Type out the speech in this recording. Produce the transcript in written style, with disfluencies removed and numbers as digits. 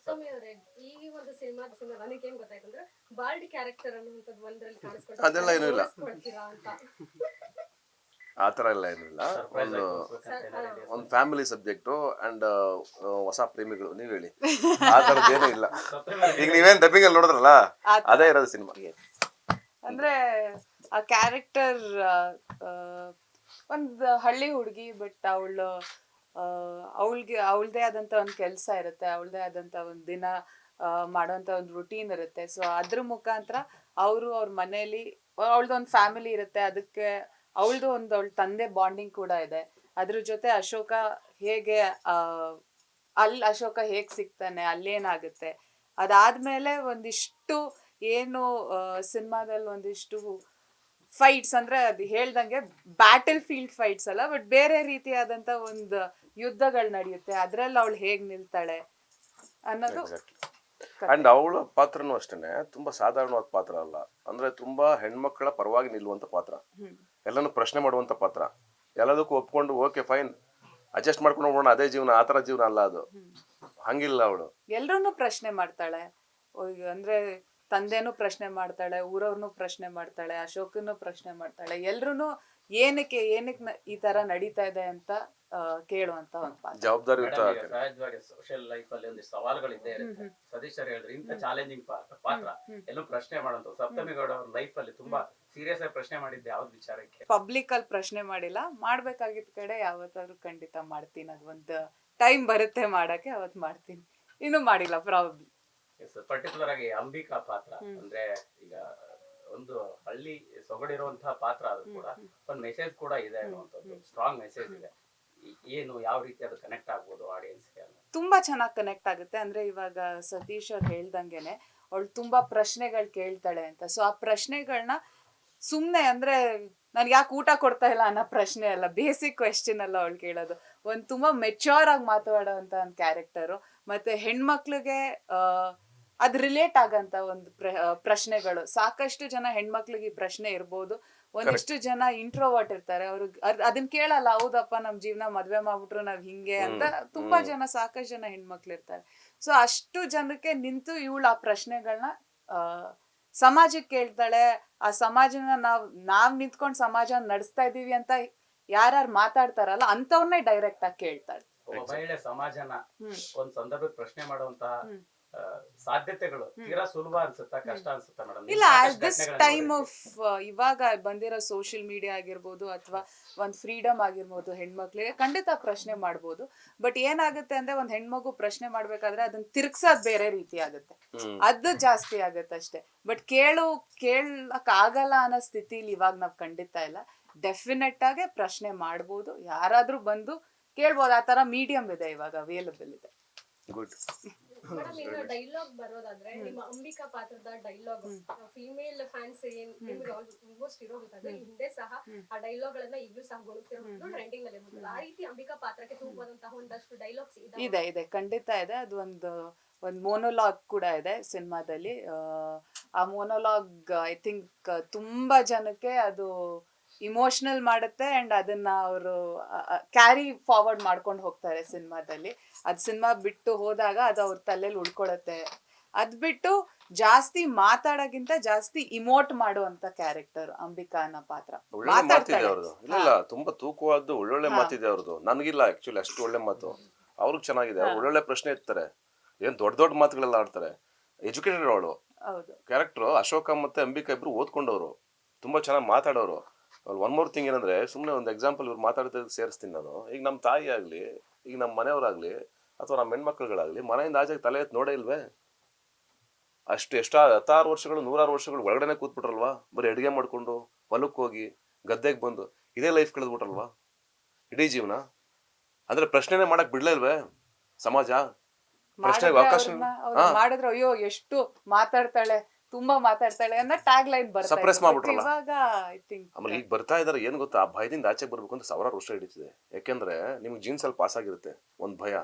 ಸೌಮ್ಯ ಅವರೇ, ಈ ಒಂದು ಸಿನಿಮಾದ ನನಗೆ ಏನ್ ಗೊತ್ತಾಯ್ತಂದ್ರೆ ಬಾಲ್ಡ್ ಕ್ಯಾರೆಕ್ಟರ್ ಅನ್ನುವಂಥದ್ದು ಒಂದ್ರಲ್ಲಿ ಅದೆಲ್ಲ ಏನೂ ಇಲ್ಲ, ಕಾಣಿಸ್ಕೊಳ್ತೀರಾ ಅಂತ. ಆ ಥರ ಎಲ್ಲ ಏನಿಲ್ಲ. ಒಂದು ಫ್ಯಾಮಿಲಿ ಸಬ್ಜೆಕ್ಟು ಅಂಡ್ ಹೊಸ ಪ್ರೇಮಿಗಳು, ನೀವ್ ಹೇಳಿ, ಆ ಥರದ್ದು ಏನೂ ಇಲ್ಲ. ಈಗ ನೀವೇನ್ ಡಬ್ಬಿಂಗ್ ಅಲ್ಲಿ ನೋಡಿದ್ರಲ್ಲ, ಅದೇ ಇರೋದು ಸಿನಿಮಾ. ಅಂದ್ರೆ ಆ ಕ್ಯಾರೆಕ್ಟರ್ ಒಂದು ಹಳ್ಳಿ ಹುಡುಗಿ, ಬಟ್ ಅವಳದೇ ಆದಂತ ಒಂದು ಕೆಲಸ ಇರುತ್ತೆ, ಅವಳದೇ ಆದಂತ ಒಂದು ದಿನ ಮಾಡೋಂಥ ಒಂದು ರುಟೀನ್ ಇರುತ್ತೆ. ಸೊ ಅದ್ರ ಮುಖಾಂತರ ಅವ್ರ ಮನೆಯಲ್ಲಿ ಅವಳದೊಂದು ಫ್ಯಾಮಿಲಿ ಇರುತ್ತೆ, ಅದಕ್ಕೆ ಅವಳ ತಂದೆ ಬಾಂಡಿಂಗ್ ಕೂಡ ಇದೆ. ಅದ್ರ ಜೊತೆ ಅಶೋಕ ಹೇಗೆ ಅಶೋಕ ಹೇಗ್ ಸಿಗ್ತಾನೆ, ಅಲ್ಲೇನಾಗುತ್ತೆ, ಅದಾದ್ಮೇಲೆ ಒಂದಿಷ್ಟು ಏನು ಸಿನಿಮಾದಲ್ಲಿ ಒಂದಿಷ್ಟು ಫೈಟ್ಸ್, ಅಂದ್ರೆ ಅದು ಹೇಳ್ದಂಗೆ ಬ್ಯಾಟಲ್ ಫೀಲ್ಡ್ ಫೈಟ್ಸ್ ಅಲ್ಲ, ಬಟ್ ಬೇರೆ ರೀತಿಯಾದಂತ ಒಂದು ಯುದ್ಧಗಳು ನಡೆಯುತ್ತೆ, ಅದ್ರಲ್ಲಿ ಅವಳು ಹೇಗ್ ನಿಲ್ತಾಳೆ ಅನ್ನೋದು. ಅಂಡ್ ಅವಳ ಪಾತ್ರನೂ ಅಷ್ಟೇನೆ ತುಂಬಾ ಸಾಧಾರಣವಾದ ಪಾತ್ರ ಅಲ್ಲ. ಅಂದ್ರೆ ತುಂಬಾ ಹೆಣ್ಮಕ್ಳ ಪರವಾಗಿ ನಿಲ್ಲುವಂತ ಪಾತ್ರ, ಎಲ್ಲಾನು ಪ್ರಶ್ನೆ ಮಾಡುವಂತ ಪಾತ್ರ, ಎಲ್ಲದಕ್ಕೂ ಒಪ್ಕೊಂಡು ಓಕೆ ಫೈನ್ ಅಡ್ಜಸ್ಟ್ ಮಾಡ್ಕೊಂಡು ಹೋಗೋಣ ಅದೇ ಜೀವನ, ಆ ತರ ಜೀವನ ಅಲ್ಲ ಅದು. ಹಂಗಿಲ್ಲ ಅವಳು, ಎಲ್ರೂನು ಪ್ರಶ್ನೆ ಮಾಡ್ತಾಳೆ. ಅಂದ್ರೆ ತಂದೆನೂ ಪ್ರಶ್ನೆ ಮಾಡ್ತಾಳೆ, ಊರವ್ರನ್ನು ಪ್ರಶ್ನೆ ಮಾಡ್ತಾಳೆ, ಅಶೋಕನ್ನು ಪ್ರಶ್ನೆ ಮಾಡ್ತಾಳೆ, ಎಲ್ರು ಏನಕ್ಕೆ ಈ ತರ ನಡೀತಾ ಇದೆ ಅಂತ ಕೇಳುವಂತ ಒಂದು ಪಾತ್ರ. ಜವಾಬ್ದಾರಿಯುತ. ಸಹಜವಾಗಿ ಸೋಷಿಯಲ್ ಲೈಫ್ ಅಲ್ಲಿ ಒಂದಿಷ್ಟು ಸವಾಲುಗಳಿದ್ದೇ ಇರುತ್ತೆ. ಸತೀಶ್ ಸರ್ ಹೇಳಿದ್ರೆ ಇಂಥ ಚಾಲೆಂಜಿಂಗ್ ಪಾತ್ರ ಎಲ್ಲೂ ಪ್ರಶ್ನೆ ಮಾಡುವಂತ. ಸಪ್ತಮಿ ಗೌಡ ಅವ್ರ ಲೈಫ್ ಅಲ್ಲಿ ತುಂಬಾ ಸೀರಿಯಸ್ ಆಗಿ ಪ್ರಶ್ನೆ ಮಾಡಿದ್ದೆ ಯಾವ್ದು ವಿಚಾರಕ್ಕೆ? ಪಬ್ಲಿಕ್ ಅಲ್ಲಿ ಪ್ರಶ್ನೆ ಮಾಡಿಲ್ಲ, ಮಾಡ್ಬೇಕಾಗಿದ್ದ ಕಡೆ ಯಾವತ್ತಾದ್ರೂ ಖಂಡಿತ ಮಾಡ್ತೀನಿ. ಅದೊಂದು ಟೈಮ್ ಬರುತ್ತೆ ಮಾಡಕ್ಕೆ, ಅವತ್ ಮಾಡ್ತೀನಿ. ಇನ್ನೂ ಮಾಡಿಲ್ಲ ಪ್ರಾಬಬ್ಲಿ. ಪರ್ಟಿಕ್ಯುಲರ್ ಆಗಿ ಅಂಬಿಕಾ ಪಾತ್ರ ಅಂದ್ರೆ ಈಗ ಒಂದು ಹಳ್ಳಿ ಸೊಗಡಿರುವಂತಹ ಪಾತ್ರ, ಅದು ಕೂಡ ಒಂದು ಮೆಸೇಜ್ ಕೂಡ ಇದೆ ಅನ್ನುವಂಥದ್ದು, ಸ್ಟ್ರಾಂಗ್ ಮೆಸೇಜ್ ಇದೆ. ಏನು ಯಾವ ರೀತಿ ಅದು ಕನೆಕ್ಟ್ ಆಗ್ಬೋದು ಆಡಿಯನ್ಸ್ಗೆ? ತುಂಬಾ ಚೆನ್ನಾಗಿ ಕನೆಕ್ಟ್ ಆಗುತ್ತೆ. ಅಂದ್ರೆ ಇವಾಗ ಸತೀಶ್ ಅವ್ರು ಹೇಳ್ದಂಗೆನೆ ಅವಳು ತುಂಬಾ ಪ್ರಶ್ನೆಗಳು ಕೇಳ್ತಾಳೆ ಅಂತ. ಸೊ ಆ ಪ್ರಶ್ನೆಗಳನ್ನ ಸುಮ್ನೆ ಅಂದ್ರೆ ನನ್ಗೆ ಯಾಕೆ ಊಟ ಕೊಡ್ತಾ ಇಲ್ಲ ಅನ್ನೋ ಪ್ರಶ್ನೆ ಅಲ್ಲ, ಬೇಸಿಕ್ ಕ್ವೆಶ್ಚನ್ ಅಲ್ಲ ಅವಳು ಕೇಳೋದು. ಒಂದ್ ತುಂಬಾ ಮೆಚ್ಯೂರ್ ಆಗಿ ಮಾತಾಡೋಂತ ಒಂದು ಕ್ಯಾರೆಕ್ಟರು. ಮತ್ತೆ ಹೆಣ್ಮಕ್ಳಿಗೆ ಅದ್ ರಿಲೇಟ್ ಆಗಂತ ಒಂದು ಪ್ರಶ್ನೆಗಳು. ಸಾಕಷ್ಟು ಜನ ಹೆಣ್ಮಕ್ಳಿಗೆ ಈ ಪ್ರಶ್ನೆ ಇರ್ಬೋದು. ಒಂದಿಷ್ಟು ಜನ ಇಂಟ್ರೋವರ್ಟ್ ಇರ್ತಾರೆ, ಅವ್ರಿಗೆ ಅದನ್ನ ಕೇಳಲ್ಲ. ಹೌದಪ್ಪ, ನಮ್ ಜೀವನ ಮದ್ವೆ ಮಾಡ್ಬಿಟ್ರು ನಾವ್ ಹಿಂಗೆ ಅಂತ ತುಂಬಾ ಜನ, ಸಾಕಷ್ಟು ಜನ ಹೆಣ್ಮಕ್ಳು ಇರ್ತಾರೆ. ಸೊ ಅಷ್ಟು ಜನಕ್ಕೆ ನಿಂತು ಇವಳು ಆ ಪ್ರಶ್ನೆಗಳನ್ನ ಸಮಾಜಕ್ಕೆ ಕೇಳ್ತಾಳೆ. ಆ ಸಮಾಜನ ನಾವ್ ನಿಂತ್ಕೊಂಡ್ ಸಮಾಜ ನಡೆಸ್ತಾ ಇದೀವಿ ಅಂತ ಯಾರ್ಯಾರು ಮಾತಾಡ್ತಾರಲ್ಲ ಅಂತವ್ರನ್ನೇ ಡೈರೆಕ್ಟ್ ಆಗಿ ಕೇಳ್ತಾಳೆ. ಮಹಿಳೆ ಸಮಾಜನ ಒಂದ್ ಸಂದರ್ಭ ಪ್ರಶ್ನೆ ಮಾಡುವಂತಹ ಸಾಧ್ಯತೆಗಳು ತೀರಾ ಸುಲಭ ಅನ್ಸುತ್ತಾ, ಕಷ್ಟ ಅನ್ಸುತ್ತಾ ಮೇಡಮ್? ಇಲ್ಲ, ದಿಸ್ ಟೈಮ್ ಆಫ್ ಇವಾಗ ಬಂದಿರೋ ಸೋಷಿಯಲ್ ಮೀಡಿಯಾ ಆಗಿರ್ಬೋದು ಅಥವಾ ಒಂದ್ ಫ್ರೀಡಮ್ ಆಗಿರ್ಬೋದು, ಹೆಣ್ಮಕ್ಳಿಗೆ ಖಂಡಿತ ಪ್ರಶ್ನೆ ಮಾಡ್ಬೋದು. ಬಟ್ ಏನಾಗುತ್ತೆ ಅಂದ್ರೆ ಒಂದ್ ಹೆಣ್ಮಗು ಪ್ರಶ್ನೆ ಮಾಡ್ಬೇಕಾದ್ರೆ ಅದನ್ನ ತಿರ್ಗ್ಸೋದ್ ಬೇರೆ ರೀತಿ ಆಗುತ್ತೆ, ಅದು ಜಾಸ್ತಿ ಆಗತ್ತೆ ಅಷ್ಟೇ. ಬಟ್ ಕೇಳಕ್ ಆಗಲ್ಲ ಅನ್ನೋ ಸ್ಥಿತಿಲಿ ಇವಾಗ ನಾವ್ ಖಂಡಿತ ಇಲ್ಲ. ಡೆಫಿನೆಟ್ ಆಗಿ ಪ್ರಶ್ನೆ ಮಾಡ್ಬೋದು, ಯಾರಾದ್ರೂ ಬಂದು ಕೇಳ್ಬೋದು. ಆ ತರ ಮೀಡಿಯಂ ಇದೆ ಇವಾಗ, ಅವೈಲಬಲ್ ಇದೆ. ಗುಡ್. ಮೇಡಮ್, ಇನ್ನು ಡೈಲಾಗ್ ಬರೋದಾದ್ರೆ ನಿಮ್ಮ ಅಂಬಿಕಾ ಪಾತ್ರದ ಡೈಲಾಗ್ ಫಿಮೇಲ್ ಫ್ಯಾನ್ಸ್ ನಿಮ್ಗೆ ಆಲ್ಮೋಸ್ಟ್ ಇರೋ ಗೊತ್ತಾದ್ರೆ ಹಿಂದೆ ಸಹ ಆ ಡೈಲಾಗ್ ಗಳನ್ನ ಈಗಲೂ ಸಹ ಗೊತ್ತಿರೋದು ಟ್ರೆಂಡಿಂಗ್ ನಲ್ಲಿ ಇರೋದಿಲ್ಲ. ಆ ರೀತಿ ಅಂಬಿಕಾ ಪಾತ್ರಕ್ಕೆ ತುಂಬಾದಂತಹ ಒಂದಷ್ಟು ಡೈಲಾಗ್ಸ್ ಇದೆ, ಖಂಡಿತ ಇದೆ. ಅದು ಒಂದು ಮೋನೋಲಾಗ್ ಕೂಡ ಇದೆ ಸಿನಿಮಾದಲ್ಲಿ. ಆ ಮೋನೋಲಾಗ್ ಐ ಥಿಂಕ್ ತುಂಬಾ ಜನಕ್ಕೆ ಅದು ಇಮೋಷನಲ್ ಮಾಡುತ್ತೆ ಅಂಡ್ ಅದನ್ನ ಅವರು ಕ್ಯಾರಿ ಫಾರ್ವರ್ಡ್ ಮಾಡ್ಕೊಂಡು ಹೋಗ್ತಾರೆ ಸಿನಿಮಾದಲ್ಲಿ. ಅದ್ ಸಿನಿಮಾ ಬಿಟ್ಟು ಹೋದಾಗ ಅದು ಅವ್ರ ತಲೆಯಲ್ಲಿ ಉಳ್ಕೊಳತ್ತೆ. ಅದ್ ಬಿಟ್ಟು ಜಾಸ್ತಿ ಮಾತಾಡೋಕ್ಕಿಂತ ಜಾಸ್ತಿ ಇಮೋಟ್ ಮಾಡುವಂತ ಕ್ಯಾರೆಕ್ಟರ್ ಅಂಬಿಕಾ ಅನ್ನೋ ಪಾತ್ರ. ಮಾತಾಡ್ತಾಳೆ ಅವ್ರದ್ದು, ಇಲ್ಲ ತುಂಬಾ ತೂಕವಾದ್ದು ಒಳ್ಳೊಳ್ಳೆ ಮಾತಿದೆ ಅವ್ರದ್ದು. ನನಗಿಲ್ಲ ಆಕ್ಚುಲಿ ಅಷ್ಟು ಒಳ್ಳೆ ಮಾತು, ಅವ್ರಿಗೆ ಚೆನ್ನಾಗಿದೆ. ಒಳ್ಳೊಳ್ಳೆ ಪ್ರಶ್ನೆ ಇರ್ತಾರೆ, ಏನ್ ದೊಡ್ಡ ದೊಡ್ಡ ಮಾತುಗಳೆಲ್ಲ ಆಡ್ತಾರೆ. ಎಜುಕೇಟೆಡ್ ಅವಳು ಕ್ಯಾರೆಕ್ಟರ್. ಅಶೋಕ ಮತ್ತೆ ಅಂಬಿಕಾ ಇಬ್ರು ಓದ್ಕೊಂಡವ್ರು, ತುಂಬಾ ಚೆನ್ನಾಗಿ ಮಾತಾಡೋರು. ಒನ್ ಮೋರ್ ಥಿಂಗ್ ಏನಂದ್ರೆ, ಸುಮ್ಮನೆ ಒಂದು ಎಕ್ಸಾಂಪಲ್ ಇವ್ರು ಮಾತಾಡ್ತಿದ್ದಕ್ಕೆ ಸೇರಿಸ್ತೀನಿ ನಾನು. ಈಗ ನಮ್ಮ ತಾಯಿ ಆಗ್ಲಿ, ಈಗ ನಮ್ಮ ಮನೆಯವರಾಗ್ಲಿ, ಅಥವಾ ನಮ್ಮ ಹೆಣ್ಮಕ್ಳುಗಳಾಗ್ಲಿ ಮನೆಯಿಂದ ಆಚೆಗೆ ತಲೆ ಎತ್ತು ನೋಡೇ ಇಲ್ವೇ? ಅಷ್ಟು 10 ವರ್ಷಗಳು 100 ವರ್ಷಗಳು ಒಳಗಡೆನೆ ಕೂತ್ಬಿಟ್ರಲ್ವಾ? ಬರೀ ಅಡುಗೆ ಮಾಡ್ಕೊಂಡು ಹೊಲಕ್ಕೆ ಹೋಗಿ ಗದ್ದೆಗೆ ಬಂದು ಇದೇ ಲೈಫ್ ಕಳೆದ್ಬಿಟ್ರಲ್ವಾ ಇಡೀ ಜೀವನ? ಅಂದ್ರೆ ಪ್ರಶ್ನೆನೇ ಮಾಡಕ್ ಬಿಡ್ಲೇ ಇಲ್ವೇ ಸಮಾಜ? ಪ್ರಶ್ನೆಗೆ ಅವಕಾಶ ಮಾಡಿದ್ರೆ ಅಯ್ಯೋ ಎಷ್ಟು ಮಾತಾಡ್ತಾಳೆ, ತುಂಬಾ ಮಾತಾಡ್ತಾಳೆ ಅನ್ನೋ ಟ್ಯಾಗ್ ಲೈನ್ ಬರುತ್ತೆ. ಸಪ್ರೆಸ್ ಮಾಡ್ಬಿಟ್ರಲ್ಲ ಇವಾಗ ಐ ಥಿಂಕ್ ಆಮೇಲೆ ಈಗ ಬರ್ತಾ ಇದಾರೆ. ಏನ್ ಗೊತ್ತಾ, ಆ ಭಯದಿಂದ ಆಚೆಗೆ ಬರ್ಬೇಕು ಅಂತ 1000 ವರ್ಷ ಹಿಡಿತಿದೆ. ಯಾಕೆಂದ್ರೆ ನಿಮ್ಗೆ ಜೀನ್ಸ್ ಅಲ್ಲಿ ಪಾಸ್ ಆಗಿರುತ್ತೆ ಒಂದು ಭಯ,